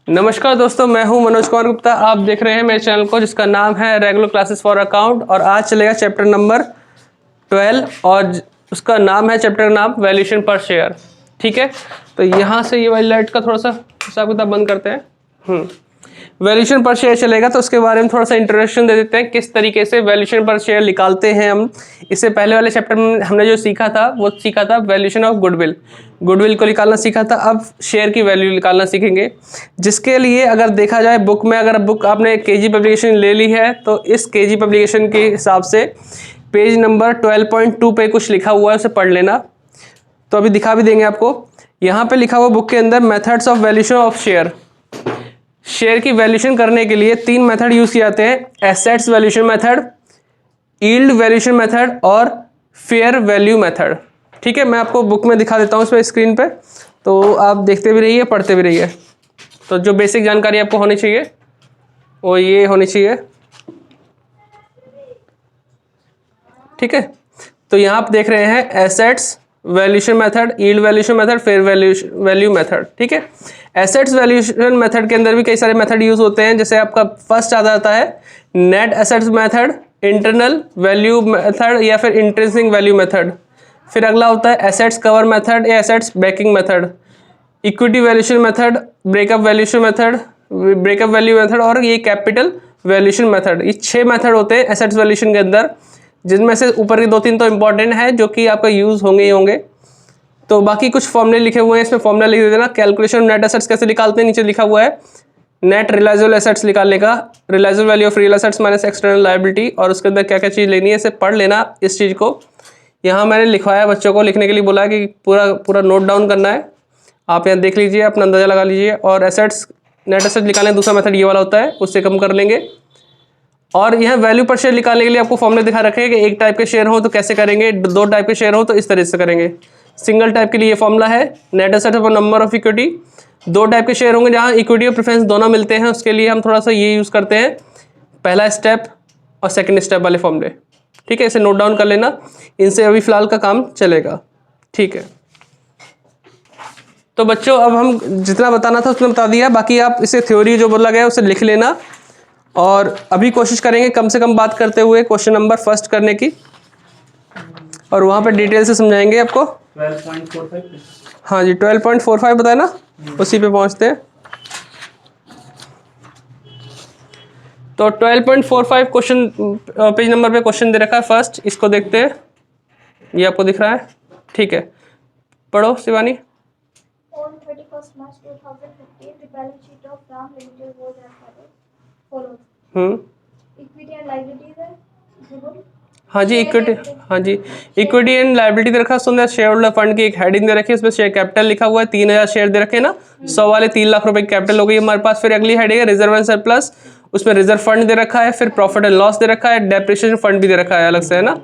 नमस्कार दोस्तों, मैं हूं मनोज कुमार गुप्ता। आप देख रहे हैं मेरे चैनल को जिसका नाम है रेगुलर क्लासेस फॉर अकाउंट और आज चलेगा चैप्टर नंबर 12 और उसका नाम है चैप्टर का नाम वैल्यूएशन पर शेयर। ठीक है, तो यहाँ से ये वाली लाइट का थोड़ा सा हिसाब किताब बंद करते हैं। वैल्यूएशन पर शेयर चलेगा तो उसके बारे में थोड़ा सा इंट्रोडक्शन दे देते हैं, किस तरीके से वैल्यूएशन पर शेयर निकालते हैं हम। इससे पहले वाले चैप्टर में हमने जो सीखा था वो सीखा था वैल्यूएशन ऑफ गुडविल, गुडविल को निकालना सीखा था। अब शेयर की वैल्यू निकालना सीखेंगे, जिसके लिए अगर देखा जाए बुक में, अगर बुक आपने केजी पब्लिकेशन ले ली है तो इस केजी पब्लिकेशन के हिसाब से पेज नंबर 12.2 पे कुछ लिखा हुआ है, उसे पढ़ लेना। तो अभी दिखा भी देंगे आपको। यहाँ पे लिखा हुआ बुक के अंदर methods of valuation of share. Share की वैल्यूएशन करने के लिए 3 मेथड यूज किए जाते हैं: assets valuation method, yield valuation method और फेयर वैल्यू मेथड। ठीक है, मैं आपको बुक में दिखा देता हूँ इस पर स्क्रीन पे, तो आप देखते भी रहिए, पढ़ते भी रहिए। तो जो बेसिक जानकारी आपको होनी चाहिए वो ये होनी चाहिए। ठीक है, तो यहाँ आप देख रहे हैं assets valuation method, yield valuation method, fair value method. ठीक है, एसेट्स वैल्यूएशन मेथड के अंदर भी कई सारे मेथड यूज होते हैं। जैसे आपका फर्स्ट आ जाता है net assets method, internal value method या फिर इंट्रिंसिक वैल्यू मेथड। फिर अगला होता है एसेट्स कवर मेथड या assets banking method, equity valuation method, breakup valuation method, breakup value method और ये कैपिटल वैल्यूएशन मेथड। ये 6 मेथड होते हैं एसेट्स वैल्यूएशन के अंदर, जिनमें से ऊपर के 2-3 तो इंपॉर्टेंट है जो कि आपका यूज होंगे ही होंगे। तो बाकी कुछ फॉर्मूले लिखे हुए हैं, इसमें फॉर्मूला लिख देना। कैलकुलेशन नेट एसेट्स कैसे निकालते हैं, नीचे लिखा हुआ है नेट रियलाइजेबल एसेट्स निकालने का, realisable value of real assets minus external liability, और उसके अंदर क्या क्या चीज़ लेनी है इसे पढ़ लेना इस चीज़ को। यहाँ मैंने लिखवाया, बच्चों को लिखने के लिए बोला कि पूरा नोट डाउन करना है। आप यहाँ देख लीजिए, अपना अंदाजा लगा लीजिए। और एसेट्स नेट एसेट्स निकालने दूसरा मेथड ये वाला होता है, उससे कम कर लेंगे। और यह वैल्यू पर शेयर निकालने के लिए आपको फॉर्मूले दिखा रखे हैं कि एक टाइप के शेयर हो तो कैसे करेंगे, 2 टाइप के शेयर हो तो इस तरह से करेंगे। सिंगल टाइप के लिए ये फॉर्मूला है नेट एसेट और नंबर ऑफ इक्विटी। 2 टाइप के शेयर होंगे जहां इक्विटी और प्रेफरेंस दोनों मिलते हैं, उसके लिए हम थोड़ा सा ये यूज़ करते हैं, पहला स्टेप और सेकंड स्टेप वाले फॉर्मूले। ठीक है, इसे नोट डाउन कर लेना, इनसे अभी फिलहाल का काम चलेगा। ठीक है, तो बच्चों अब हम जितना बताना था उतना बता दिया, बाकी आप इसे थ्योरी जो बोला गया उसे लिख लेना। और अभी कोशिश करेंगे कम से कम बात करते हुए क्वेश्चन नंबर फर्स्ट करने की, और वहाँ पे डिटेल से समझाएंगे आपको। 12.45। हाँ जी, 12.45 बताया ना, उसी पे पहुँचते हैं। तो 12.45 क्वेश्चन पेज नंबर पे क्वेश्चन दे रखा है फर्स्ट, इसको देखते हैं। ये आपको दिख रहा है, ठीक है, पढ़ो Shivani. On 31st March 2015, the balance sheet of Ram Limited was as follows. Equity and liabilities है given. हाँ जी, इक्विटी, हाँ जी, इक्विटी एंड लायबिलिटी दे रखा है। सुंदर शेयर होल्डर फंड की एक हेडिंग दे रखी है, उसमें शेयर कैपिटल लिखा हुआ है, 3000 शेयर दे रखे हैं ना, 100 वाले 3 लाख रुपए की कैपिटल हो गई हमारे पास। फिर अगली हेडिंग है रिजर्व एंड सरप्लस, उसमें रिजर्व फंड दे रखा है। फिर प्रॉफिट एंड लॉस दे रखा है, डेप्रिसिएशन फंड भी दे रखा है अलग से, है ना।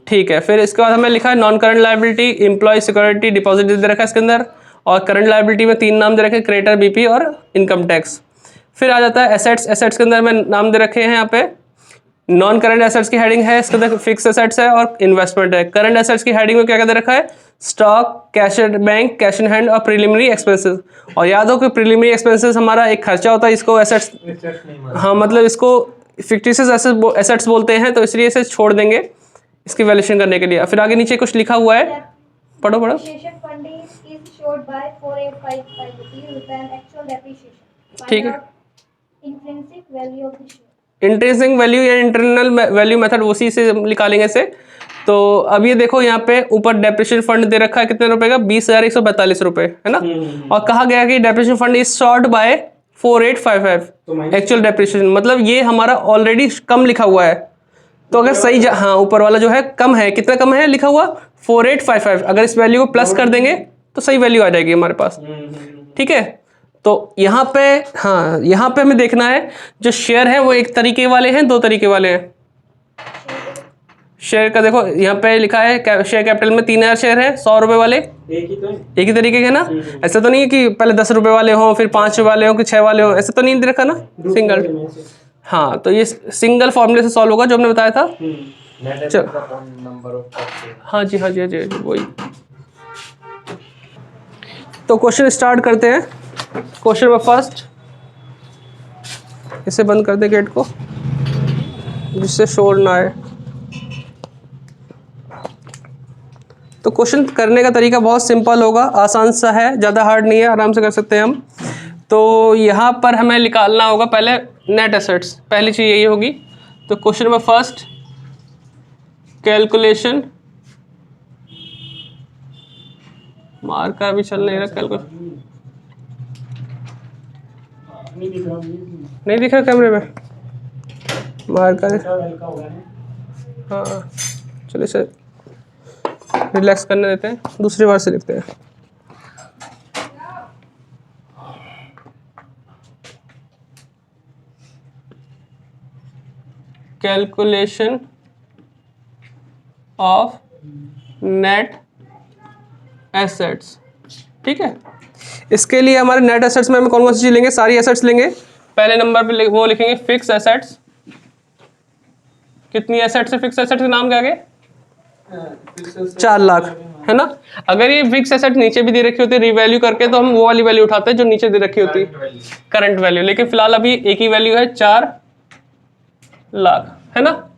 ठीक है, फिर इसके बाद हमें लिखा है non current liability, employee security deposit दे रखा है इसके अंदर। और करंट लायबिलिटी में 3 नाम दे रखे हैं, क्रेडिटर, बीपी और इनकम टैक्स। फिर आ जाता है एसेट्स, एसेट्स के अंदर में नाम दे रखे हैं यहाँ पे। नॉन करंट एसेट्स की हेडिंग है, इसके अंदर फिक्स एसेट्स है और इन्वेस्टमेंट है। करंट एसेट्स की हेडिंग में क्या क्या दे रखा है, stock, cash at bank, cash in hand और प्रीलिमिनरी एक्सपेंसेस। और याद हो कि प्रीलिमिनरी एक्सपेंसेस हमारा एक खर्चा होता है, इसको एसेट्स, हाँ मतलब इसको फिक्टिशियस एसेट्स बोलते हैं, तो इसलिए इसे छोड़ देंगे इसकी वैल्यूएशन करने के लिए। फिर आगे नीचे कुछ लिखा हुआ है, पढ़ो पढ़ो। Depreciation funding is showed by 4855 rupees with an actual depreciation. ठीक है, Intrinsic value of the share. Intrinsic value या इंटरनल वैल्यू मेथड उसी से निकालेंगे इसे। तो अब ये देखो यहाँ पे ऊपर डेप्रिसिएशन फंड दे रखा है कितने रुपए का, 20,142 रुपए, है ना। और कहा गया कि depreciation fund is short by 4855 actual depreciation, मतलब ये हमारा ऑलरेडी कम लिखा हुआ है। तो अगर सही हाँ ऊपर वाला जो है कम है, कितना कम है लिखा हुआ 4855, अगर इस वैल्यू को प्लस कर देंगे तो सही वैल्यू आ जाएगी हमारे पास। ठीक है, तो यहाँ पे, हाँ यहाँ पे हमें देखना है जो शेयर है वो एक तरीके वाले हैं, 2 तरीके वाले हैं। शेयर का देखो यहाँ पे लिखा है शेयर कैपिटल में 3000 शेयर है, 100 रुपए वाले एक ही तरीके के ना। ऐसा तो नहीं है कि पहले 10 रुपए वाले हों, फिर 5 वाले हों, कि 6 वाले हों, ऐसा तो नहीं दे रखा ना, सिंगल। हाँ, तो ये सिंगल फॉर्मूले से सॉल्व होगा जो हमने बताया था। हाँ जी हाँ जी हाँ जी वही। तो क्वेश्चन स्टार्ट करते हैं। क्वेश्चन नंबर फर्स्ट, इसे बंद कर दे गेट को, जिससे शोर ना आए। तो क्वेश्चन करने का तरीका बहुत सिंपल होगा, आसान सा है, ज़्यादा हार्ड नहीं है, आराम से कर सकते हैं हम। तो यहाँ पर हमें निकालना होगा पहले नेट एसेट्स, पहली चीज़ यही होगी। तो question number first, calculation, marker भी चल नहीं रहा, कैलकुलेशन नहीं दिख रहा कैमरे में, मार्कर। हाँ चलिए सर, रिलैक्स करने देते हैं, दूसरी बार से लिखते हैं। कैलकुलेशन ऑफ नेट एसेट्स, ठीक है। इसके लिए हमारे नेट एसेट्स में हम कौन कौन सी चीज लेंगे, सारी एसेट्स लेंगे। पहले नंबर पे वो लिखेंगे फिक्स एसेट्स। कितनी एसेट्स है फिक्स एसेट्स के नाम के आगे? 4 लाख, है ना। अगर ये फिक्स एसेट नीचे भी दे रखी होती है रिवैल्यू करके, तो हम वो वाली वैल्यू उठाते हैं जो नीचे दे रखी होती है, करंट वैल्यू। लेकिन फिलहाल अभी एक ही वैल्यू है 4 लाख, है ना।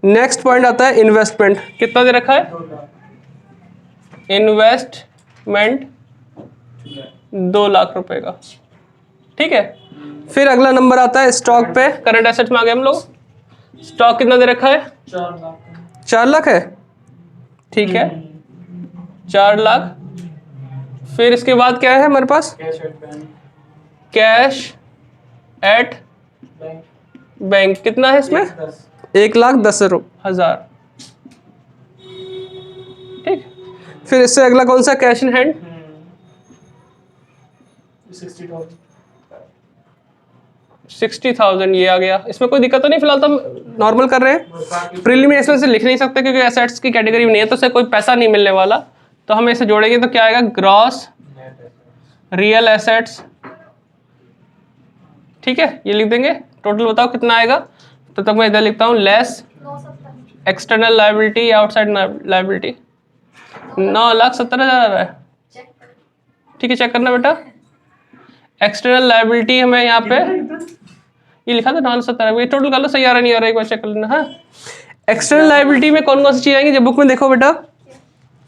नेक्स्ट पॉइंट आता है इन्वेस्टमेंट। कितना दे रखा है? इन्वेस्टमेंट 2 लाख रुपए का, ठीक है। फिर अगला नंबर आता है स्टॉक पे, करंट एसेट्स में आ गए हम लोग। स्टॉक कितना दे रखा है? 4 लाख है, ठीक है, 4 लाख। फिर इसके बाद क्या है हमारे पास? Cash at bank. कितना है इसमें? 1,10,000, ठीक। फिर इससे अगला कौन सा? कैश इन हैंड 60,000, ये आ गया। इसमें कोई दिक्कत तो नहीं, फिलहाल तो हम नॉर्मल कर रहे हैं। प्रीलिमिनरी इसमें से लिख नहीं सकते क्योंकि एसेट्स की कैटेगरी में नहीं है, तो इससे कोई पैसा नहीं मिलने वाला। तो हम इसे जोड़ेंगे तो क्या आएगा? ग्रॉस रियल एसेट्स, ठीक है, ये लिख देंगे। टोटल बताओ कितना आएगा? तो तब मैं इधर लिखता हूँ लेस एक्सटर्नल लायबिलिटी या आउटसाइड लायबिलिटी। 9,70,000 आ रहा है, ठीक है, चेक करना बेटा। एक्सटर्नल लायबिलिटी हमें यहाँ पे ये लिखा था 9,70,000, ये टोटल कर लो, सही आ रहा नहीं आ रहा, एक बार चेक कर लेना। हाँ, एक्सटर्नल लायबिलिटी में कौन कौन सी चीज आएंगी? जब बुक में देखो बेटा,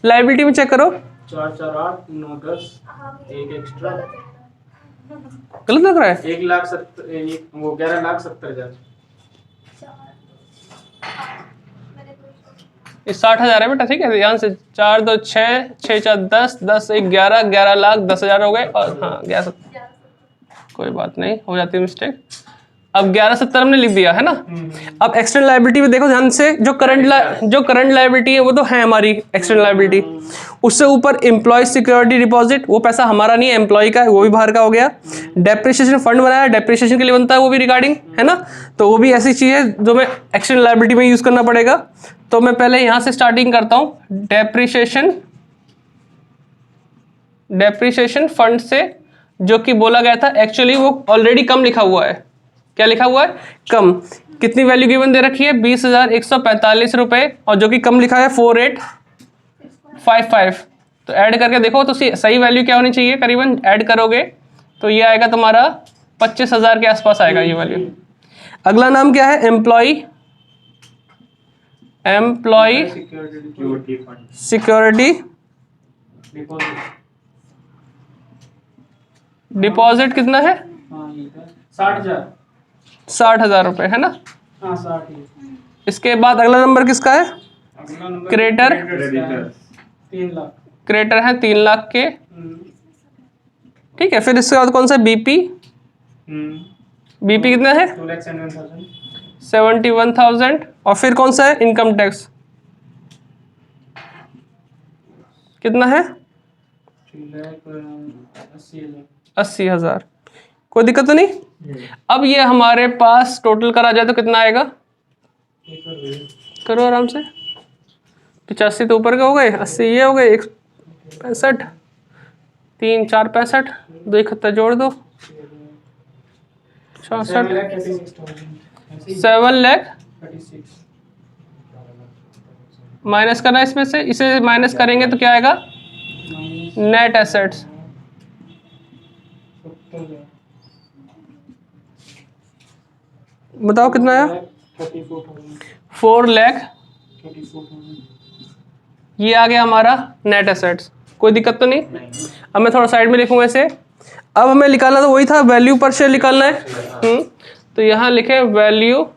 लायबिलिटी में चेक करो। 4, 4, 8, 9, 10, एक एक्स्ट्रा। गलत लग रहा है। 11,70,000। ये 60,000 है बेटा, ठीक है, ध्यान से। 4 2 6, 6 4 10, 10 1 11, 11,10,000 हो गए। और हाँ 11, कोई बात नहीं, हो जाती है मिस्टेक। अब 11,70,000 हमने लिख दिया, है ना। अब एक्सटर्नल लायबिलिटी में देखो ध्यान से, जो करंट लायबिलिटी है वो तो है हमारी एक्सटर्नल लायबिलिटी। उससे ऊपर एम्प्लॉय सिक्योरिटी डिपॉजिट, वो पैसा हमारा नहीं है, एम्प्लॉय का है, वो भी बाहर का हो गया। डेप्रिसिएशन फंड बनाया, डेप्रिसिएशन के लिए बनता है, वो भी रिगार्डिंग, है ना। तो वो भी ऐसी चीज है जो मैं एक्सटर्नल लायबिलिटी में यूज करना पड़ेगा। तो मैं पहले यहां से स्टार्टिंग करता हूं, डेप्रिसिएशन फंड से, जो कि बोला गया था, एक्चुअली वो ऑलरेडी कम लिखा हुआ है। क्या लिखा हुआ है? कम। कितनी वैल्यू गिवन दे रखी है? 20,145 रुपए, और जो कि कम लिखा है 4855। तो ऐड करके देखो तो सही वैल्यू क्या होनी चाहिए, करीबन ऐड करोगे तो ये आएगा तुम्हारा 25,000 के आसपास आएगा ये वैल्यू। अगला नाम क्या है? Employ security deposit. कितना है? 60,000 रुपए, है ना। हाँ 60। इसके बाद अगला नंबर किसका है? क्रेडिटर 3 लाख। क्रेडिटर है 3 लाख के, ठीक है। फिर इसके बाद कौन सा? बीपी कितना है? 71,000। और फिर कौन सा है? इनकम टैक्स कितना है? 80,000। कोई दिक्कत तो नहीं। अब ये हमारे पास टोटल करा जाए तो कितना आएगा? करो आराम से। 85 तो ऊपर के हो गए, 80 ये हो गए, 165, 3 4 65, 2 71 जोड़ दो, 66, 7 लाख माइनस करना है इसमें से। इसे माइनस करेंगे तो क्या आएगा? Net assets. बताओ कितना आया? 4 लाख 34,000। ये आ गया हमारा नेट एसेट्स। कोई दिक्कत तो नहीं? अब मैं थोड़ा साइड में लिखूंगा इसे। अब हमें निकालना तो वही था, वैल्यू पर शेयर निकालना है। तो यहाँ लिखे वैल्यू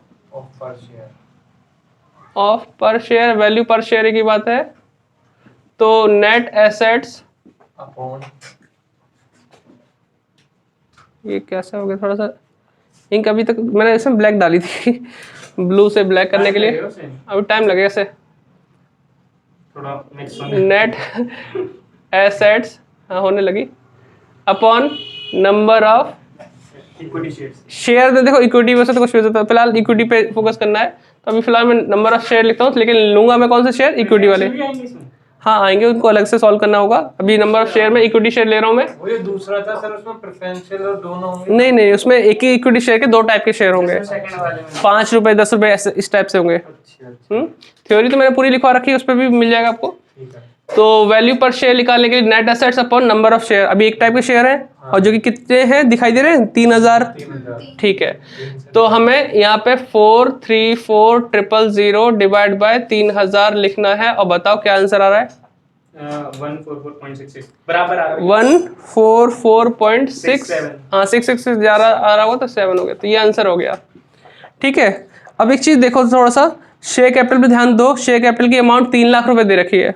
ऑफ पर शेयर, वैल्यू पर शेयर की बात है। तो नेट एसेट्स अपॉन, ये कैसा हो गया, थोड़ा सा इंक अभी तक मैंने इसमें ब्लैक डाली थी ब्लू से ब्लैक करने के लिए अभी टाइम लगेगा इसे। थोड़ा मिक्स नेट एसेट्स हाँ होने लगी upon number of equity shares. Share. में देखो इक्विटी वैसे तो कुछ भी हो सकता है, फिलहाल इक्विटी पे फोकस करना है। तो अभी फिलहाल मैं नंबर ऑफ शेयर लिखता हूँ, लेकिन लूंगा मैं कौन से शेयर? इक्विटी वाले। भी आएंगे इसमें? हाँ आएंगे, उनको अलग से सॉल्व करना होगा। अभी नंबर ऑफ शेयर में इक्विटी शेयर ले रहा हूँ मैं। वो ये दूसरा था सर, उसमें प्रेफरेंशियल और दोनों होंगे। नहीं नहीं, उसमें एक ही इक्विटी शेयर के 2 टाइप के शेयर होंगे, सेकंड वाले में 5 रुपए 10 रुपए ऐसे इस टाइप से होंगे। अच्छा थ्योरी तो मैंने पूरी लिखवा रखी है, उस पर भी मिल जाएगा आपको। ठीक है। तो वैल्यू पर शेयर निकालने के लिए net assets upon number of share. अभी एक टाइप के शेयर है और जो कि कितने हैं दिखाई दे रहे हैं? 3000। 3000। ठीक है, तो हमें यहाँ पे 434,000 डिवाइड बाय 3000 लिखना है। और बताओ क्या आंसर आ रहा है? 144.66 बराबर आ रहा है 144.6। हाँ 666 आ रहा होगा तो 7 हो गया, तो ये आंसर हो गया। ठीक है, अब एक चीज देखो थोड़ा सा, शेयर कैपिटल पे ध्यान दो। शेयर कैपिटल की अमाउंट 3 लाख रुपए दे रखी है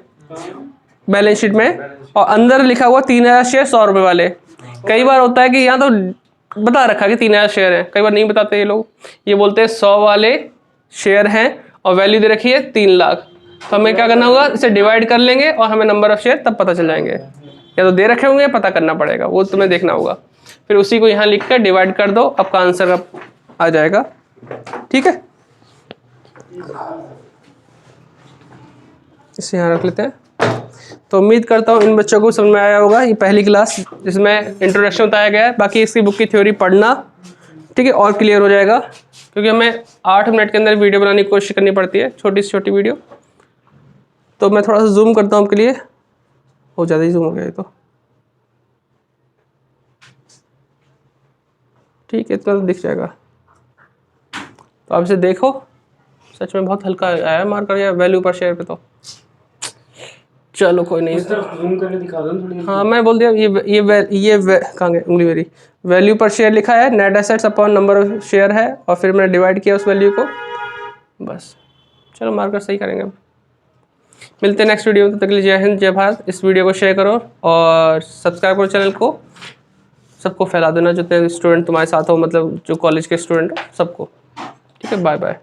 बैलेंस शीट में, और अंदर लिखा हुआ 3000 शेयर 100 रुपए वाले। कई बार होता है कि यहाँ तो बता रखा है कि 3000 शेयर है, कई बार नहीं बताते ये लोग, ये बोलते हैं 100 वाले शेयर हैं और वैल्यू दे रखी है 3 लाख। तो हमें क्या करना होगा, इसे डिवाइड कर लेंगे और हमें नंबर ऑफ शेयर तब पता चल जाएंगे। या तो दे रखे होंगे, पता करना पड़ेगा, वो तुम्हें देखना होगा। फिर उसी को यहाँ लिख कर डिवाइड कर दो, आपका आंसर आ जाएगा। ठीक है, इसे यहाँ रख लेते हैं। तो उम्मीद करता हूँ इन बच्चों को समझ में आया होगा। ये पहली क्लास जिसमें इंट्रोडक्शन बताया गया है, बाकी इसकी बुक की थ्योरी पढ़ना, ठीक है, और क्लियर हो जाएगा। क्योंकि हमें 8 मिनट के अंदर वीडियो बनाने की कोशिश करनी पड़ती है, छोटी से छोटी वीडियो। तो मैं थोड़ा सा जूम करता हूँ आपके लिए, हो ज़्यादा ही जूम हो गया ये तो। ठीक है, इतना तो दिख जाएगा। तो आप इसे देखो, सच में बहुत हल्का आया मार्कर या वैल्यू पर शेयर पे। तो चलो कोई नहीं, जूम करके दिखा दो थोड़ी। हाँ मैं बोल दिया। ये कहाँ गए उंगली मेरी? वैल्यू पर शेयर लिखा है, net assets upon number of share है, और फिर मैंने डिवाइड किया उस वैल्यू को, बस। चलो मार्कर सही करेंगे अब। मिलते हैं नेक्स्ट वीडियो में, तब तक के लिए जय हिंद जय भारत। इस वीडियो को शेयर करो और सब्सक्राइब करो चैनल को, सबको फैला देना जितने स्टूडेंट तुम्हारे साथ हो, मतलब जो कॉलेज के स्टूडेंट हो सबको। ठीक है, बाय बाय।